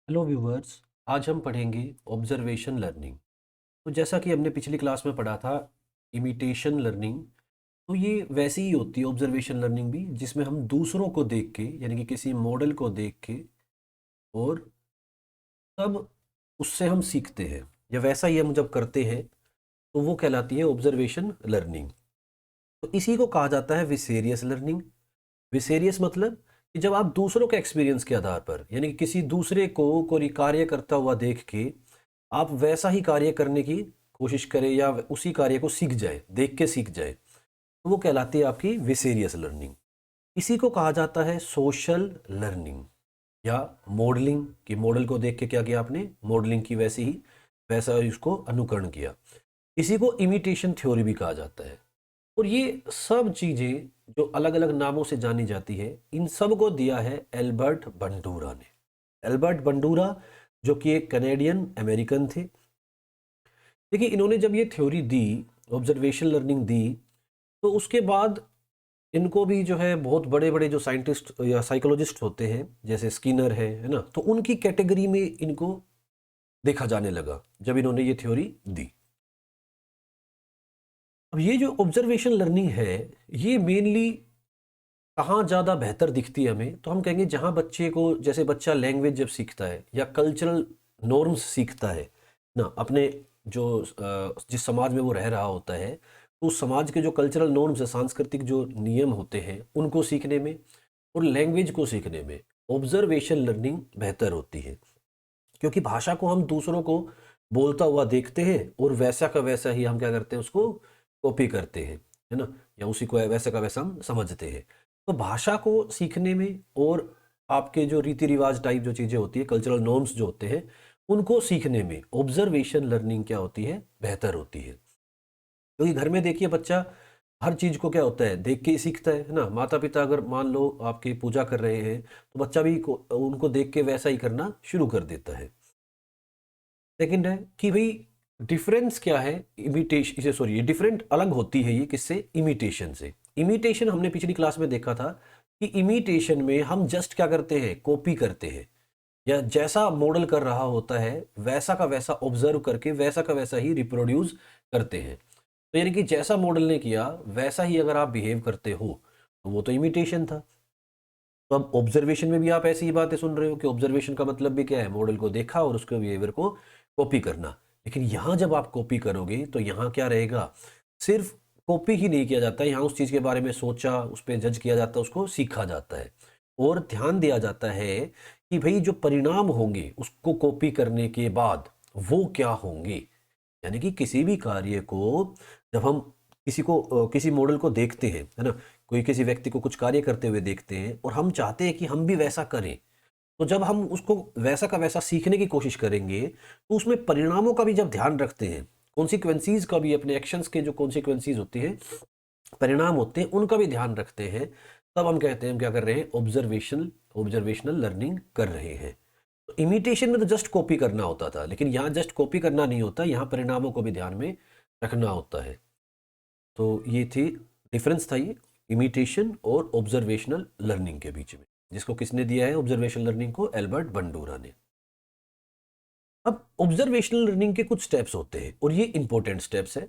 Hello viewers. आज हम पढ़ेंगे ऑब्जर्वेशन लर्निंग। तो जैसा कि हमने पिछली क्लास में पढ़ा था इमिटेशन लर्निंग, तो ये वैसी ही होती है ऑब्जर्वेशन लर्निंग भी, जिसमें हम दूसरों को देख के यानी कि किसी मॉडल को देख के और तब उससे हम सीखते हैं, या वैसा ही हम जब करते हैं तो वो कहलाती है ऑब्जर्वेशन लर्निंग। तो इसी को कहा जाता है विसेरियस लर्निंग। विसेरियस मतलब कि जब आप दूसरों के एक्सपीरियंस के आधार पर यानी कि किसी दूसरे को कोई कार्य करता हुआ देख के आप वैसा ही कार्य करने की कोशिश करें या उसी कार्य को सीख जाए, देख के सीख जाए, तो वो कहलाती है आपकी विसेरियस लर्निंग। इसी को कहा जाता है सोशल लर्निंग या मॉडलिंग, कि मॉडल को देख के क्या किया आपने, मॉडलिंग की, वैसे ही वैसा ही उसको अनुकरण किया। इसी को इमिटेशन थ्योरी भी कहा जाता है। और ये सब चीज़ें जो अलग अलग नामों से जानी जाती है, इन सब को दिया है एल्बर्ट बंडूरा ने। एल्बर्ट बंडूरा जो कि एक कनेडियन अमेरिकन थे। देखिए, इन्होंने जब ये थ्योरी दी, ऑब्जर्वेशन लर्निंग दी, तो उसके बाद इनको भी जो है बहुत बड़े बड़े जो साइंटिस्ट या साइकोलॉजिस्ट होते हैं, जैसे स्किनर है ना, तो उनकी कैटेगरी में इनको देखा जाने लगा जब इन्होंने ये थ्योरी दी। अब ये जो ऑब्जर्वेशन लर्निंग है, ये मेनली कहाँ ज़्यादा बेहतर दिखती है हमें, तो हम कहेंगे जहाँ बच्चे को, जैसे बच्चा लैंग्वेज जब सीखता है या कल्चरल नॉर्म्स सीखता है ना, अपने जो जिस समाज में वो रह रहा होता है, तो उस समाज के जो कल्चरल नॉर्म्स है, सांस्कृतिक जो नियम होते हैं, उनको सीखने में और लैंग्वेज को सीखने में ऑब्जर्वेशन लर्निंग बेहतर होती है। क्योंकि भाषा को हम दूसरों को बोलता हुआ देखते हैं और वैसा का वैसा ही हम क्या करते हैं, उसको कॉपी करते हैं, है ना, या उसी को वैसा का वैसा हम समझते हैं। तो भाषा को सीखने में और आपके जो रीति रिवाज टाइप जो चीज़ें होती है, कल्चरल नॉर्म्स जो होते हैं, उनको सीखने में ऑब्जर्वेशन लर्निंग क्या होती है, बेहतर होती है। क्योंकि घर में देखिए, बच्चा हर चीज़ को क्या होता है, देख के ही सीखता है ना। माता पिता अगर मान लो आपकी पूजा कर रहे हैं, तो बच्चा भी उनको देख के वैसा ही करना शुरू कर देता है। सेकंड है कि भाई डिफरेंस क्या है इमिटेशन इसे, सॉरी, ये डिफरेंट अलग होती है ये किससे, इमिटेशन से। इमिटेशन हमने पिछली क्लास में देखा था कि इमिटेशन में हम जस्ट क्या करते हैं, कॉपी करते हैं, या जैसा मॉडल कर रहा होता है वैसा का वैसा ऑब्जर्व करके वैसा का वैसा ही रिप्रोड्यूस करते हैं। तो यानी कि जैसा मॉडल ने किया वैसा ही अगर आप बिहेव करते हो, तो वो तो इमिटेशन था। तो अब ऑब्जर्वेशन में भी आप ऐसी ही बातें सुन रहे हो कि ऑब्जर्वेशन का मतलब भी क्या है, मॉडल को देखा और उसके बिहेवियर को कॉपी करना। लेकिन यहाँ जब आप कॉपी करोगे तो यहाँ क्या रहेगा, सिर्फ कॉपी ही नहीं किया जाता है, यहाँ उस चीज़ के बारे में सोचा, उस पर जज किया जाता है, उसको सीखा जाता है और ध्यान दिया जाता है कि भाई जो परिणाम होंगे उसको कॉपी करने के बाद वो क्या होंगे। यानी कि किसी भी कार्य को जब हम किसी को किसी मॉडल को देखते हैं, है ना, कोई किसी व्यक्ति को कुछ कार्य करते हुए देखते हैं और हम चाहते हैं कि हम भी वैसा करें, तो जब हम उसको वैसा का वैसा सीखने की कोशिश करेंगे, तो उसमें परिणामों का भी जब ध्यान रखते हैं, कॉन्सिक्वेंसीज का भी, अपने एक्शंस के जो कॉन्सिक्वेंसीज होती हैं, परिणाम होते हैं, उनका भी ध्यान रखते हैं, तब हम कहते हैं हम क्या कर रहे हैं, ऑब्जर्वेशनल लर्निंग कर रहे हैं। तो इमिटेशन में तो जस्ट कॉपी करना होता था, लेकिन यहाँ जस्ट कॉपी करना नहीं होता, यहाँ परिणामों को भी ध्यान में रखना होता है। तो ये थी, डिफरेंस था ये इमिटेशन और ऑब्जर्वेशनल लर्निंग के बीच में, जिसको किसने दिया है, ऑब्जर्वेशनल लर्निंग को एल्बर्ट बंडूरा ने। अब ऑब्जर्वेशनल लर्निंग के कुछ स्टेप्स होते हैं और ये इंपॉर्टेंट स्टेप्स है।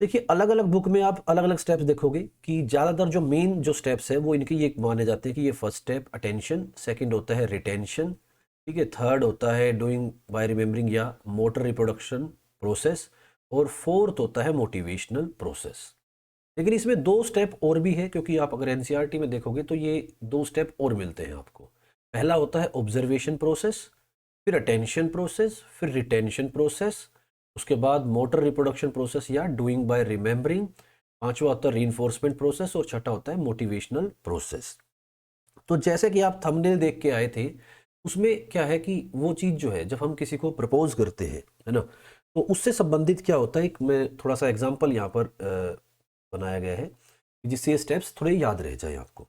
देखिए, अलग अलग बुक में आप अलग अलग स्टेप्स देखोगे कि ज़्यादातर जो मेन जो स्टेप्स है वो इनके ये माने जाते हैं कि ये फर्स्ट स्टेप अटेंशन, सेकंड होता है रिटेंशन, ठीक है, थर्ड होता है डूइंग बाय रिमेम्बरिंग या मोटर रिप्रोडक्शन प्रोसेस, और फोर्थ होता है मोटिवेशनल प्रोसेस। लेकिन इसमें दो स्टेप और भी है, क्योंकि आप अगर एनसीईआरटी में देखोगे तो ये दो स्टेप और मिलते हैं आपको। पहला होता है ऑब्जर्वेशन प्रोसेस, फिर अटेंशन प्रोसेस, फिर रिटेंशन प्रोसेस, उसके बाद मोटर रिप्रोडक्शन प्रोसेस या डूइंग बाय रिमेम्बरिंग, पांचवा होता है रीइंफोर्समेंट प्रोसेस, और छठा होता है मोटिवेशनल प्रोसेस। तो जैसे कि आप थंबनेल देख के आए थे, उसमें क्या है कि वो चीज़ जो है, जब हम किसी को प्रपोज करते हैं, है ना, तो उससे संबंधित क्या होता है, एक मैं थोड़ा सा एग्जांपल यहाँ पर बनाया गया है जिससे ये स्टेप्स थोड़े याद रह जाए आपको।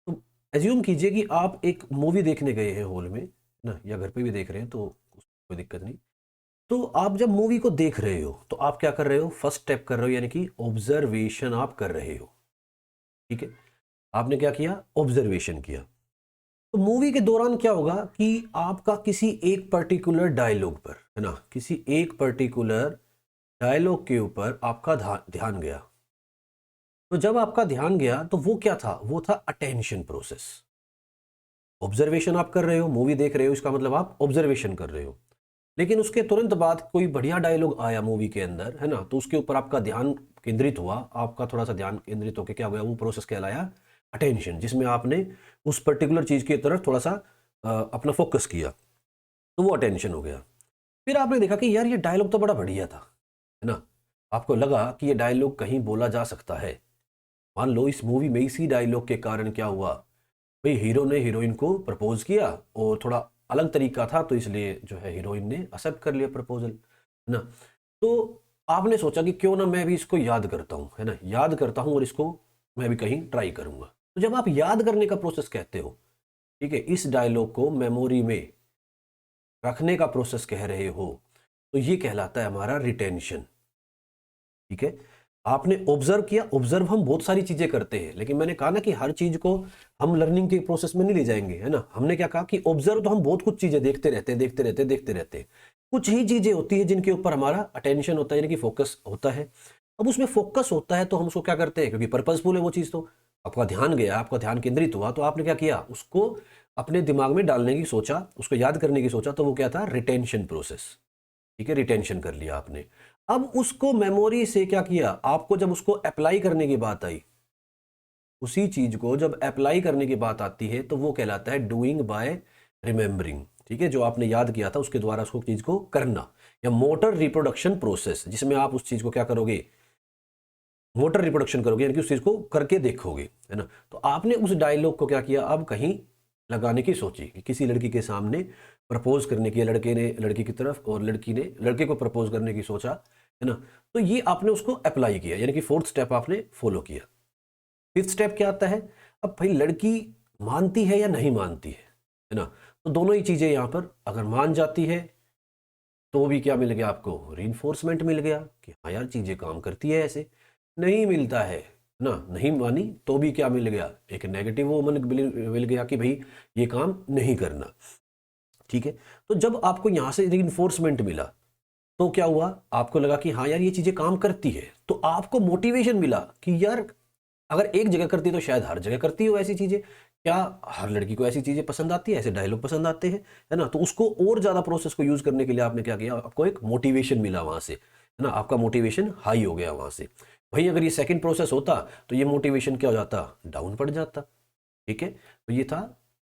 तो एज्यूम कीजिए कि आप एक मूवी देखने गए हैं हॉल में ना, या घर पे भी देख रहे हैं, तो कोई दिक्कत नहीं। तो आप जब मूवी को देख रहे हो तो आप क्या कर रहे हो, फर्स्ट स्टेप कर रहे हो, यानी कि ऑब्जर्वेशन आप कर रहे हो। ठीक है, आपने क्या किया, ऑब्जर्वेशन किया। तो मूवी के दौरान क्या होगा कि आपका किसी एक पर्टिकुलर डायलॉग पर, है ना, किसी एक पर्टिकुलर डायलॉग के ऊपर आपका ध्यान गया। तो जब आपका ध्यान गया तो वो क्या था, वो था अटेंशन प्रोसेस। ऑब्जर्वेशन आप कर रहे हो, मूवी देख रहे हो, इसका मतलब आप ऑब्जर्वेशन कर रहे हो। लेकिन उसके तुरंत बाद कोई बढ़िया डायलॉग आया मूवी के अंदर, है ना, तो उसके ऊपर आपका ध्यान केंद्रित हुआ, आपका थोड़ा सा ध्यान केंद्रित होकर क्या हो गया, वो प्रोसेस कहलाया अटेंशन, जिसमें आपने उस पर्टिकुलर चीज की तरफ थोड़ा सा अपना फोकस किया, तो वो अटेंशन हो गया। फिर आपने देखा कि यार ये डायलॉग तो बड़ा बढ़िया था, है ना, आपको लगा कि ये डायलॉग कहीं बोला जा सकता है। मान लो इस मूवी में इसी डायलॉग के कारण क्या हुआ, भाई हीरो ने हीरोइन को प्रपोज किया और थोड़ा अलग तरीका था, तो इसलिए जो है हीरोइन ने एक्सेप्ट कर लिया प्रपोजल, है ना। तो आपने सोचा कि क्यों ना मैं भी इसको याद करता हूँ, है ना, याद करता हूँ और इसको मैं भी कहीं ट्राई करूंगा। तो जब आप याद करने का प्रोसेस कहते हो, ठीक है, इस डायलॉग को मेमोरी में रखने का प्रोसेस कह रहे हो, तो ये कहलाता है हमारा रिटेंशन। ठीक है, आपने ऑब्जर्व किया, ऑब्जर्व हम बहुत सारी चीजें करते हैं, लेकिन मैंने कहा ना कि हर चीज को हम लर्निंग के प्रोसेस में नहीं ले जाएंगे, है ना। हमने क्या कहा कि ऑब्जर्व तो हम बहुत कुछ चीजें देखते रहते हैं, देखते रहते हैं, देखते रहते हैं। कुछ ही चीजें होती है जिनके ऊपर हमारा अटेंशन होता है, यानी कि फोकस होता है। अब उसमें फोकस होता है तो हम उसको क्या करते हैं, क्योंकि पर्पजफुल है वो चीज, तो आपका ध्यान गया, आपका ध्यान केंद्रित हुआ, तो आपने क्या किया, उसको अपने दिमाग में डालने की सोचा, उसको याद करने की सोचा, तो वो क्या था, रिटेंशन प्रोसेस। ठीक है, रिटेंशन कर लिया आपने। अब उसको मेमोरी से क्या किया, आपको जब उसको अप्लाई करने की बात आई, उसी चीज को जब अप्लाई करने की बात आती है, तो वो कहलाता है डूइंग बाय रिमेंबरिंग। ठीक है, जो आपने याद किया था उसके द्वारा उसको चीज को करना, या मोटर रिप्रोडक्शन प्रोसेस, जिसमें आप उस चीज को क्या करोगे, मोटर रिप्रोडक्शन करोगे, यानी कि उस चीज को करके देखोगे, है ना। तो आपने उस डायलॉग को क्या किया, अब कहीं लगाने की सोची कि किसी लड़की के सामने प्रपोज करने की, लड़के ने लड़की की तरफ और लड़की ने लड़के को प्रपोज करने की सोचा, है ना। तो ये आपने उसको अप्लाई किया, यानी कि फोर्थ स्टेप आपने फॉलो किया। फिफ्थ स्टेप क्या आता है, अब भाई लड़की मानती है या नहीं मानती है ना। तो दोनों ही चीजें यहां पर, अगर मान जाती है तो भी क्या मिल गया आपको, रीइंफोर्समेंट मिल गया कि हाँ यार चीजें काम करती है ऐसे। नहीं मिलता है ना, नहीं मानी, तो भी क्या मिल गया, एक नेगेटिव वो मिल गया कि भाई ये काम नहीं करना। ठीक है, तो जब आपको यहां से रीइंफोर्समेंट मिला, तो क्या हुआ, आपको लगा कि हाँ यार ये चीजें काम करती है, तो आपको मोटिवेशन मिला कि यार अगर एक जगह करती है तो शायद हर जगह करती हो ऐसी चीजें। क्या हर लड़की को ऐसी चीजें पसंद आती है, ऐसे डायलॉग पसंद आते हैं, है ना। तो उसको और ज्यादा प्रोसेस को यूज करने के लिए आपने क्या किया, आपको एक मोटिवेशन मिला वहां से, है ना, आपका मोटिवेशन हाई हो गया वहां से। भाई अगर ये सेकंड प्रोसेस होता तो ये मोटिवेशन क्या हो जाता, डाउन पड़ जाता। ठीक है, तो ये था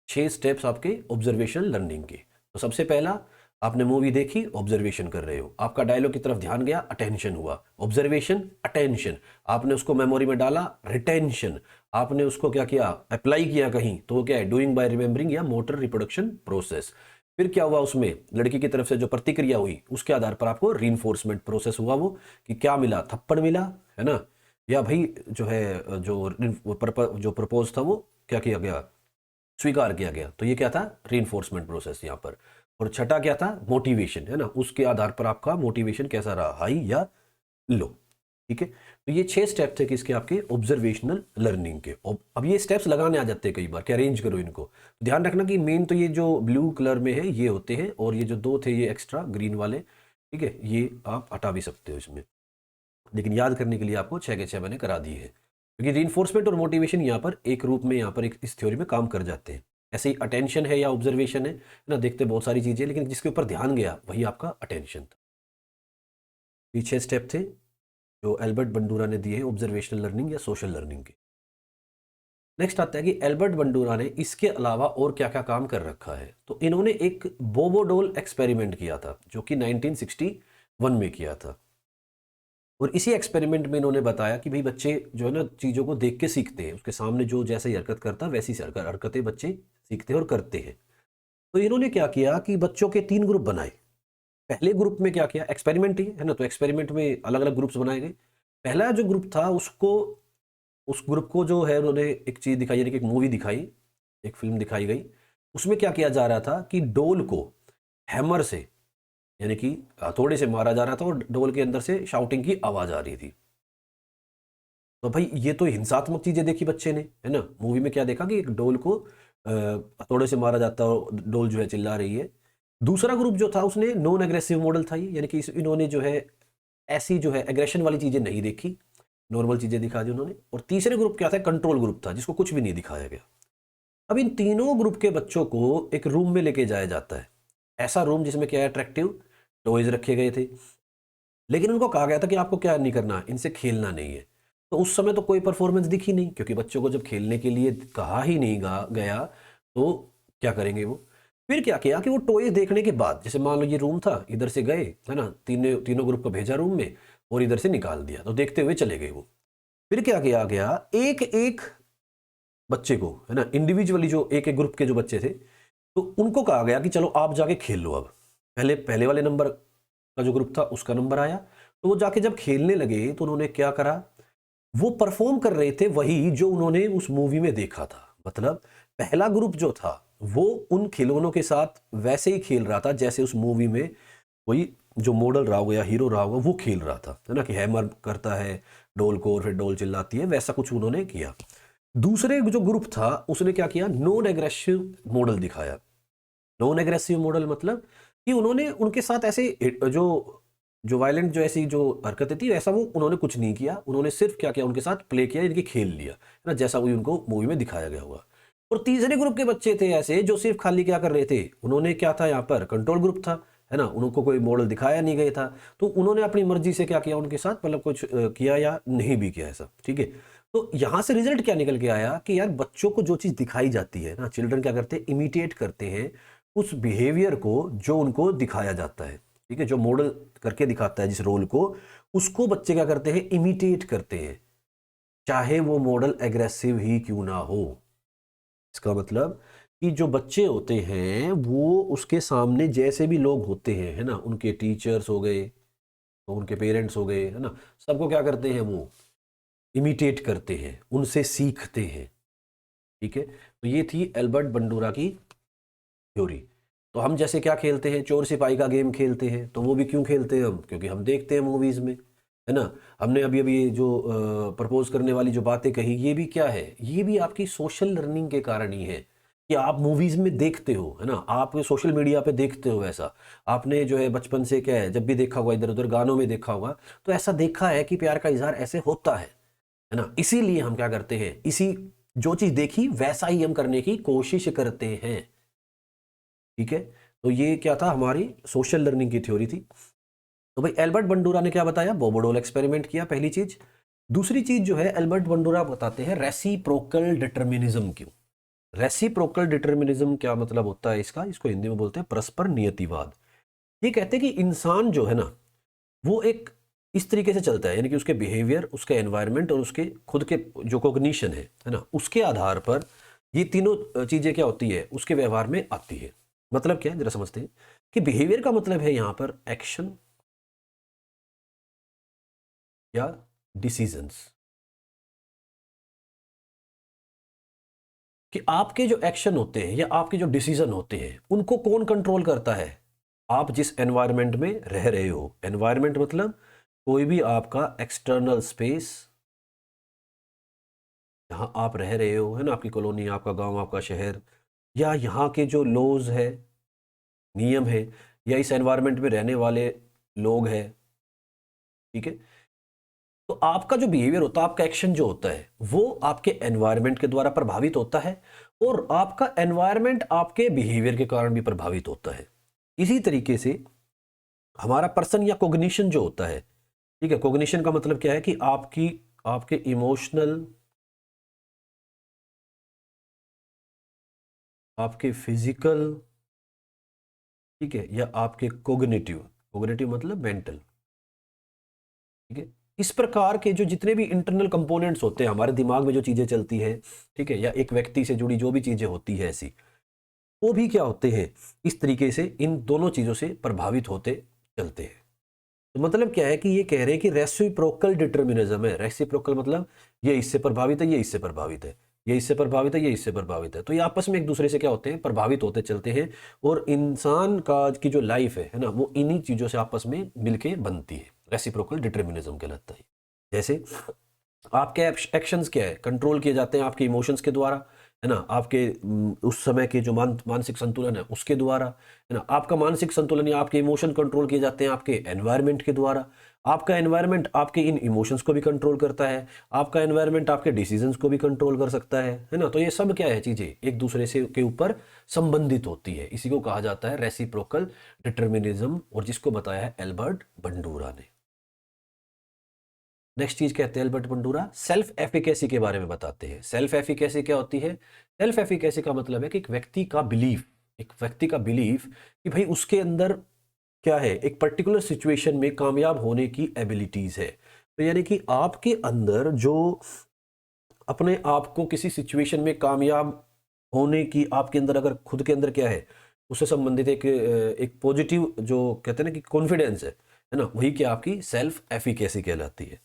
6 स्टेप्स आपके ऑब्जर्वेशन लर्निंग के। तो सबसे पहला, आपने मूवी देखी, ऑब्जर्वेशन कर रहे हो, आपका डायलॉग की तरफ ध्यान गया, अटेंशन हुआ, ऑब्जर्वेशन, अटेंशन, आपने उसको मेमोरी में डाला, रिटेंशन, आपने उसको क्या किया, अप्लाई किया कहीं, तो वो क्या है, डूइंग बाय रिमेंबरिंग या मोटर रिप्रोडक्शन प्रोसेस। फिर क्या हुआ, उसमें लड़की की तरफ से जो प्रतिक्रिया हुई उसके आधार पर आपको रीइंफोर्समेंट प्रोसेस हुआ, वो कि क्या मिला, थप्पड़ मिला, है ना, या भाई जो है जो प्रपोज था वो क्या किया गया, स्वीकार किया गया। तो ये क्या था, रीइंफोर्समेंट प्रोसेस यहाँ पर। और छठा क्या था, मोटिवेशन, है ना, उसके आधार पर आपका मोटिवेशन कैसा रहा, हाई या लो। ठीक है, तो ये 6 स्टेप थे किसके, आपके ऑब्जर्वेशनल लर्निंग के। अब ये स्टेप्स लगाने आ जाते हैं कई बार कि अरेंज करो इनको। ध्यान रखना कि मेन तो ये जो ब्लू कलर में है ये होते हैं, और ये जो दो थे ये एक्स्ट्रा ग्रीन वाले, ठीक है, ये आप हटा भी सकते हो इसमें, लेकिन याद करने के लिए आपको 6 के 6 मैंने करा दिए हैं, क्योंकि रीइंफोर्समेंट और मोटिवेशन यहाँ पर एक रूप में, यहाँ पर एक इस थ्योरी में काम कर जाते हैं। ऐसे ही अटेंशन है या ऑब्जर्वेशन है ना, देखते बहुत सारी चीजें, लेकिन जिसके ऊपर ध्यान गया वही आपका अटेंशन था। ये 6 स्टेप थे जो एल्बर्ट बंडूरा ने दिए हैं ऑब्जर्वेशनल लर्निंग या सोशल लर्निंग के। नेक्स्ट आता है कि एल्बर्ट बंडूरा ने इसके अलावा और क्या क्या काम कर रखा है। तो इन्होंने एक बोबोडोल एक्सपेरिमेंट किया था जो कि 1961 में किया था। और इसी एक्सपेरिमेंट में इन्होंने बताया कि भाई बच्चे जो है ना चीज़ों को देख के सीखते हैं, उसके सामने जो जैसे ही हरकत करता है वैसी हरकतें बच्चे सीखते हैं और करते हैं। तो इन्होंने क्या किया कि बच्चों के 3 ग्रुप बनाए। पहले ग्रुप में क्या किया, एक्सपेरिमेंट ही है ना, तो एक्सपेरिमेंट में अलग अलग ग्रुप्स बनाए गए। पहला जो ग्रुप था उसको, उस ग्रुप को जो है उन्होंने एक चीज़ दिखाई, यानी कि एक मूवी दिखाई, एक फिल्म दिखाई गई। उसमें क्या किया जा रहा था कि डोल को हैमर से, यानी कि हथौड़े से मारा जा रहा था, और डोल के अंदर से शाउटिंग की आवाज़ आ रही थी। तो भाई ये तो हिंसात्मक चीजें देखी बच्चे ने, है ना। मूवी में क्या देखा कि एक डोल को हथौड़े से मारा जाता है, डोल जो है चिल्ला रही है। दूसरा ग्रुप जो था उसने नॉन एग्रेसिव मॉडल था ये, यानी कि इन्होंने जो है ऐसी जो है एग्रेशन वाली चीज़ें नहीं देखी, नॉर्मल चीज़ें दिखा दी उन्होंने। और तीसरे ग्रुप क्या था, कंट्रोल ग्रुप था, जिसको कुछ भी नहीं दिखाया गया। अब इन तीनों ग्रुप के बच्चों को एक रूम में लेके जाया जाता है, ऐसा रूम जिसमें क्या है, अट्रैक्टिव टॉयज रखे गए थे, लेकिन उनको कहा गया था कि आपको क्या नहीं करना, इनसे खेलना नहीं है। तो उस समय तो कोई परफॉर्मेंस दिखी नहीं, क्योंकि बच्चों को जब खेलने के लिए कहा ही नहीं गया तो क्या करेंगे वो। फिर क्या किया कि वो टॉयज देखने के बाद, जैसे मान लो ये रूम था, इधर से गए है ना, तीनों ग्रुप को भेजा रूम में और इधर से निकाल दिया, तो देखते हुए चले गए वो। फिर क्या किया गया, एक एक बच्चे को है ना, इंडिविजुअली जो एक एक ग्रुप के जो बच्चे थे, तो उनको कहा गया कि चलो आप जाके खेल लो। अब पहले पहले वाले नंबर का जो ग्रुप था उसका नंबर आया, तो वो जाके जब खेलने लगे तो उन्होंने क्या करा, वो परफॉर्म कर रहे थे वही जो उन्होंने उस मूवी में देखा था। मतलब पहला ग्रुप जो था वो उन खिलौनों के साथ वैसे ही खेल रहा था जैसे उस मूवी में कोई जो मॉडल रहा होगा या हीरो रहा होगा वो खेल रहा था, है ना, कि हैमर करता है डोल को और फिर डोल चिल्लाती है, वैसा कुछ उन्होंने किया। दूसरे जो ग्रुप था उसने क्या किया, नॉन एग्रेसिव मॉडल दिखाया। नॉन एग्रेसिव मॉडल मतलब कि उन्होंने उनके साथ ऐसे जो जो वायलेंट जो ऐसी जो हरकतें थी ऐसा वो उन्होंने कुछ नहीं किया, उन्होंने सिर्फ क्या किया, उनके साथ प्ले किया, इनकी खेल लिया, है ना, जैसा वही उनको मूवी में दिखाया गया हुआ। और तीसरे ग्रुप के बच्चे थे ऐसे जो सिर्फ खाली क्या कर रहे थे, उन्होंने क्या था यहाँ पर कंट्रोल ग्रुप था, है ना, उनको कोई मॉडल दिखाया नहीं गया था, तो उन्होंने अपनी मर्जी से क्या किया उनके साथ, मतलब कुछ किया या नहीं भी किया ऐसा, ठीक है। तो यहाँ से रिजल्ट क्या निकल के आया कि यार बच्चों को जो चीज़ दिखाई जाती है ना, चिल्ड्रन क्या करते हैं, इमिटेट करते हैं उस बिहेवियर को जो उनको दिखाया जाता है, ठीक है, जो मॉडल करके दिखाता है जिस रोल को, उसको बच्चे क्या करते हैं, इमिटेट करते हैं, चाहे वो मॉडल एग्रेसिव ही क्यों ना हो। इसका मतलब कि जो बच्चे होते हैं वो उसके सामने जैसे भी लोग होते हैं, है ना, उनके टीचर्स हो गए, तो उनके पेरेंट्स हो गए, है ना, सबको क्या करते हैं वो इमिटेट करते हैं, उनसे सीखते हैं, ठीक है। तो ये थी एल्बर्ट बंडूरा की थ्योरी। तो हम जैसे क्या खेलते हैं, चोर सिपाही का गेम खेलते हैं, तो वो भी क्यों खेलते हैं हम, क्योंकि हम देखते हैं मूवीज में, है ना। हमने अभी अभी जो प्रपोज करने वाली जो बातें कही, ये भी क्या है, ये भी आपकी सोशल लर्निंग के कारण ही है कि आप मूवीज में देखते हो, है ना, आप सोशल मीडिया पे देखते हो, ऐसा आपने जो है बचपन से क्या है जब भी देखा होगा, इधर उधर गानों में देखा होगा, तो ऐसा देखा है कि प्यार का इजहार ऐसे होता है ना। इसीलिए हम क्या करते हैं, इसी जो चीज देखी वैसा ही हम करने की कोशिश करते हैं, ठीक है। तो ये क्या था, हमारी सोशल लर्निंग की थ्योरी थी। तो भाई एल्बर्ट बंडूरा ने क्या बताया, बोबोडोल एक्सपेरिमेंट किया, पहली चीज। दूसरी चीज जो है एल्बर्ट बंडूरा बताते हैं रेसिप्रोकल डिटर्मिनिज्म क्यों। रेसिप्रोकल डिटर्मिनिज्म क्या मतलब होता है इसका, इसको हिंदी में बोलते हैं परस्पर नियतिवाद। ये कहते हैं कि इंसान जो है ना वो एक इस तरीके से चलता है, यानी कि उसके बिहेवियर, उसके एनवायरनमेंट और उसके खुद के जो कॉग्निशन है ना, उसके आधार पर ये तीनों चीजें क्या होती है उसके व्यवहार में आती है। मतलब क्या है जरा समझते हैं कि बिहेवियर का मतलब है यहां पर एक्शन या डिसीजंस, कि आपके जो एक्शन होते हैं या आपके जो डिसीजन होते हैं उनको कौन कंट्रोल करता है, आप जिस एनवायरनमेंट में रह रहे हो। एनवायरनमेंट मतलब कोई भी आपका एक्सटर्नल स्पेस जहाँ आप रह रहे हो, है ना, आपकी कॉलोनी, आपका गांव, आपका शहर, या यहाँ के जो लॉज है, नियम है, या इस एनवायरनमेंट में रहने वाले लोग हैं, ठीक है। तो आपका जो बिहेवियर होता है, आपका एक्शन जो होता है वो आपके एनवायरनमेंट के द्वारा प्रभावित होता है, और आपका एनवायरनमेंट आपके बिहेवियर के कारण भी प्रभावित होता है। इसी तरीके से हमारा पर्सन या कॉग्निशन जो होता है, ठीक है, कॉग्निशन का मतलब क्या है कि आपकी आपके इमोशनल, आपके फिजिकल, ठीक है, या आपके कोग्निटिव, कोग्निटिव मतलब मेंटल, ठीक है, इस प्रकार के जो जितने भी इंटरनल कंपोनेंट्स होते हैं हमारे दिमाग में, जो चीजें चलती है, ठीक है, या एक व्यक्ति से जुड़ी जो भी चीजें होती है ऐसी, वो भी क्या होते हैं, इस तरीके से इन दोनों चीजों से प्रभावित होते चलते हैं। तो मतलब क्या है कि ये कह रहे हैं कि रेसिप्रोकल डिटर्मिनिज्म है। रेसिप्रोकल मतलब ये इससे प्रभावित है, ये इससे प्रभावित है, ये इससे प्रभावित है, ये इससे प्रभावित है, तो ये आपस में एक दूसरे से क्या होते हैं, प्रभावित होते चलते हैं। और इंसान का की जो लाइफ है ना, वो इन्हीं चीजों से आपस में मिलके बनती है। रेसिप्रोकल डिटर्मिनिज्म कहलाता है। जैसे आपके एक्शंस क्या है, कंट्रोल किए जाते हैं आपके इमोशंस के द्वारा, है ना, आपके उस समय के जो मानसिक संतुलन है उसके द्वारा, है ना, आपका मानसिक संतुलन या आपके इमोशन कंट्रोल किए जाते हैं आपके एनवायरनमेंट के द्वारा, आपका एनवायरनमेंट आपके इन इमोशंस को भी कंट्रोल करता है, आपका एनवायरनमेंट आपके डिसीजंस को भी कंट्रोल कर सकता है ना। तो ये सब क्या है, चीज़ें एक दूसरे से के ऊपर संबंधित होती है। इसी को कहा जाता है रेसिप्रोकल डिटर्मिनिज्म, और जिसको बताया है एल्बर्ट बंडूरा ने। नेक्स्ट चीज कहते हैं एल्बर्ट बंडूरा सेल्फ एफिकेसी के बारे में बताते हैं। सेल्फ एफिकेसी क्या होती है? सेल्फ एफिकेसी का मतलब है कि एक व्यक्ति का बिलीफ कि भाई उसके अंदर क्या है, एक पर्टिकुलर सिचुएशन में कामयाब होने की एबिलिटीज है। तो यानी कि आपके अंदर जो अपने आप को किसी सिचुएशन में कामयाब होने की आपके अंदर अगर खुद के अंदर क्या है, उससे संबंधित एक पॉजिटिव जो कहते हैं ना कि कॉन्फिडेंस है ना, वही क्या आपकी सेल्फ एफिकेसी कहलाती है।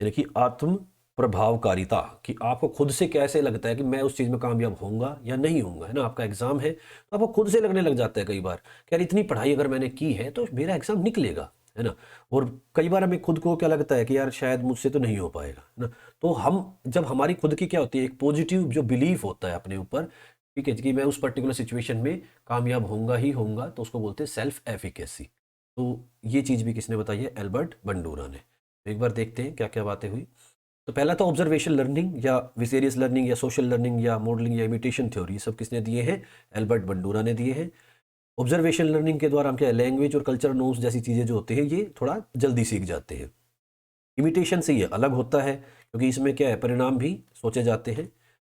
यानी कि आत्म प्रभावकारिता, कि आपको खुद से कैसे लगता है कि मैं उस चीज़ में कामयाब होऊंगा या नहीं होऊंगा, है ना। आपका एग्जाम है तो आपको खुद से लगने लग जाता है कई बार कि यार इतनी पढ़ाई अगर मैंने की है तो मेरा एग्जाम निकलेगा, है ना। और कई बार हमें खुद को क्या लगता है कि यार शायद मुझसे तो नहीं हो पाएगा, है ना। तो हम जब हमारी खुद की क्या होती है, एक पॉजिटिव जो बिलीफ होता है अपने ऊपर, ठीक है, कि मैं उस पर्टिकुलर सिचुएशन में कामयाब होऊंगा ही होऊंगा, तो उसको बोलते हैं सेल्फ एफिकेसी। तो ये चीज़ भी किसने बताई है? एल्बर्ट बंडूरा ने। तो एक बार देखते हैं क्या क्या बातें हुई। तो पहला तो ऑब्जर्वेशन लर्निंग या विसेरियस लर्निंग या सोशल लर्निंग या मॉडलिंग या इमिटेशन थ्योरी, सब किसने दिए हैं? एल्बर्ट बंडूरा ने दिए हैं। ऑब्जर्वेशन लर्निंग के द्वारा हम क्या, लैंग्वेज और कल्चर नोट्स जैसी चीज़ें जो होती हैं ये थोड़ा जल्दी सीख जाते हैं। इमिटेशन से ये अलग होता है क्योंकि इसमें क्या है, परिणाम भी सोचे जाते हैं।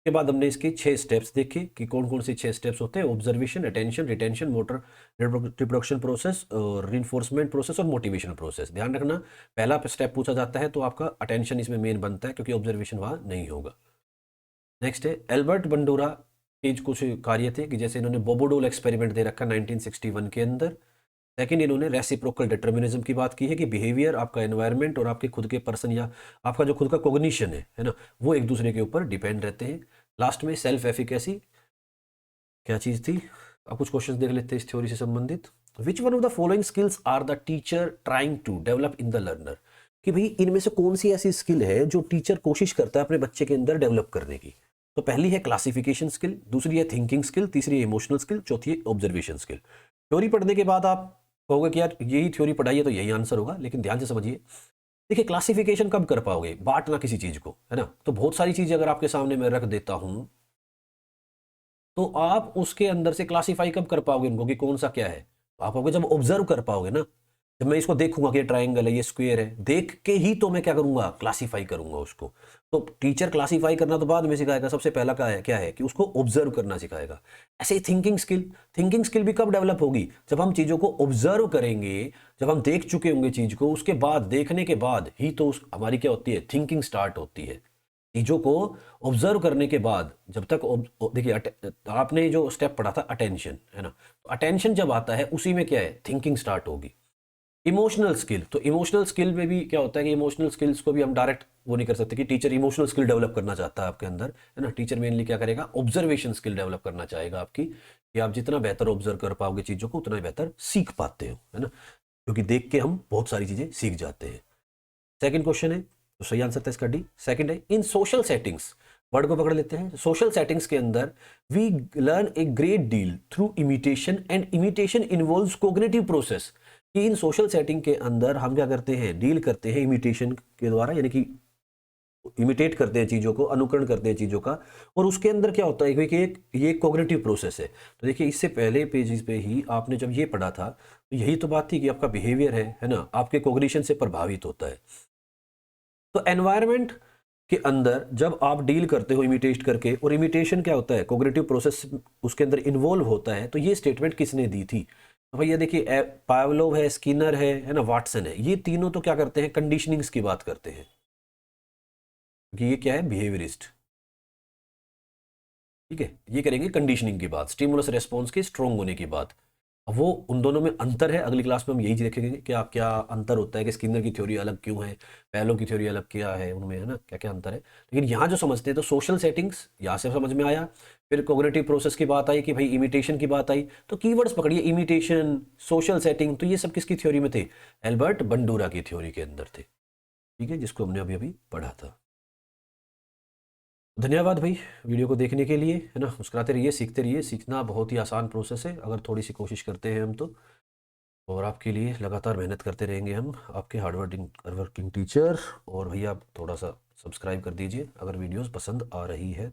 उसके बाद हमने इसके 6 स्टेप्स देखे कि कौन कौन से 6 स्टेप्स होते हैं: observation, attention, retention, motor reproduction process, और रिइंफोर्समेंट प्रोसेस और मोटिवेशन प्रोसेस। ध्यान रखना, पहला स्टेप पूछा जाता है तो आपका अटेंशन इसमें मेन बनता है क्योंकि ऑब्जर्वेशन वहाँ नहीं होगा। नेक्स्ट है एल्बर्ट बंडूरा के कुछ कार्य थे कि जैसे इन्होंने बोबोडोल एक्सपेरिमेंट दे रखा 1961 के अंदर। सेकंड, इन्होंने रेसिप्रोकल डिटर्मिनिज्म की बात की है कि बिहेवियर, आपका एनवायरनमेंट और आपके खुद के पर्सन या आपका जो खुद का कॉग्निशन है ना, वो एक दूसरे के ऊपर डिपेंड रहते हैं। लास्ट में सेल्फ एफिकेसी क्या चीज़ थी, अब कुछ क्वेश्चंस देख लेते हैं इस थ्योरी से संबंधित। Which one of the following skills are the teacher trying to develop in the learner, कि भाई इनमें से कौन सी ऐसी स्किल है जो टीचर कोशिश करता है अपने बच्चे के अंदर डेवलप करने की। तो पहली है क्लासिफिकेशन स्किल, दूसरी है थिंकिंग स्किल, तीसरी है इमोशनल स्किल, चौथी है ऑब्जर्वेशन स्किल। थ्योरी पढ़ने के बाद आप कहोगे कि यार यही थ्योरी पढ़ाई है तो यही आंसर होगा, लेकिन ध्यान से समझिए। देखिए, क्लासिफिकेशन कब कर पाओगे? बांटना किसी चीज को, है ना। तो बहुत सारी चीजें अगर आपके सामने मैं रख देता हूं तो आप उसके अंदर से क्लासिफाई कब कर पाओगे उनको कि कौन सा क्या है? तो आप जब ऑब्जर्व कर पाओगे ना, जब मैं इसको देखूंगा कि ये ट्रायंगल है, ये स्क्वायर है, देख के ही तो मैं क्या करूंगा, क्लासिफाई करूंगा उसको। तो टीचर क्लासिफाई करना तो बाद में सिखाएगा, सबसे पहला क्या है कि उसको ऑब्जर्व करना सिखाएगा। ऐसे ही थिंकिंग स्किल भी कब डेवलप होगी? जब हम चीजों को ऑब्जर्व करेंगे, जब हम देख चुके होंगे चीज को, उसके बाद देखने के बाद ही तो हमारी क्या होती है, थिंकिंग स्टार्ट होती है। चीजों को ऑब्जर्व करने के बाद जब तक देखिए आपने जो स्टेप पढ़ा था अटेंशन, है ना, तो अटेंशन जब आता है उसी में क्या है, थिंकिंग स्टार्ट होगी। इमोशनल स्किल, तो इमोशनल स्किल में भी क्या होता है कि इमोशनल स्किल्स को भी हम डायरेक्ट वो नहीं कर सकते कि टीचर इमोशनल स्किल डेवलप करना चाहता है आपके अंदर, है ना। टीचर मेनली क्या करेगा, ऑब्जर्वेशन स्किल डेवलप करना चाहेगा आपकी, कि आप जितना बेहतर ऑब्जर्व कर पाओगे चीज़ों को उतना ही बेहतर सीख पाते हो, है ना, क्योंकि देख के हम बहुत सारी चीज़ें सीख जाते हैं। सेकंड क्वेश्चन है, तो सही आंसर था इसका डी। सेकंड है इन सोशल सेटिंग्स, वर्ड को पकड़ लेते हैं। सोशल सेटिंग्स के अंदर we learn a great deal through imitation, and imitation involves cognitive process, कि इन सोशल सेटिंग के अंदर हम क्या करते हैं, डील करते हैं इमिटेशन के द्वारा, यानी कि इमिटेट करते हैं चीज़ों को, अनुकरण करते हैं चीज़ों का। और उसके अंदर क्या होता है क्योंकि ये कोग्निटिव प्रोसेस है। तो देखिए, इससे पहले पेजेस पे ही आपने जब ये पढ़ा था तो यही तो बात थी कि आपका बिहेवियर है ना, आपके कोग्निशन से प्रभावित होता है। तो एनवायरनमेंट के अंदर जब आप डील करते हो इमिटेट करके, और इमिटेशन क्या होता है, कोग्निटिव प्रोसेस उसके अंदर इन्वॉल्व होता है, तो ये स्टेटमेंट किसने दी थी? तो भैया देखिए, पावलोव है, स्किनर है ना, वाटसन है, ये तीनों तो क्या करते हैं, कंडीशनिंग्स की बात करते हैं, क्योंकि ये क्या है, बिहेवियरिस्ट। ठीक है, ये करेंगे कंडीशनिंग की बात, स्टिमुलस रेस्पॉन्स के स्ट्रोंग होने की बात। अब वो उन दोनों में अंतर है, अगली क्लास में हम यही देखेंगे क्या क्या अंतर होता है, कि स्किनर की थ्योरी अलग क्यों है, पैलो की थ्योरी अलग क्या है, उनमें है ना क्या क्या अंतर है। लेकिन यहाँ जो समझते हैं तो सोशल सेटिंग्स यहाँ से समझ में आया, फिर कोग्निटिव प्रोसेस की बात आई कि भाई इमिटेशन की बात आई, तो कीवर्ड्स पकड़िए, इमिटेशन, सोशल सेटिंग, तो ये सब किसकी थ्योरी में थे, एल्बर्ट बंडूरा की थ्योरी के अंदर थे। ठीक है, जिसको हमने अभी अभी पढ़ा था। धन्यवाद भाई वीडियो को देखने के लिए, है ना। मुस्कुराते रहिए, सीखते रहिए। सीखना बहुत ही आसान प्रोसेस है अगर थोड़ी सी कोशिश करते हैं हम तो। और आपके लिए लगातार मेहनत करते रहेंगे हम, आपके हार्ड वर्किंग टीचर। और भैया आप थोड़ा सा सब्सक्राइब कर दीजिए अगर वीडियोस पसंद आ रही है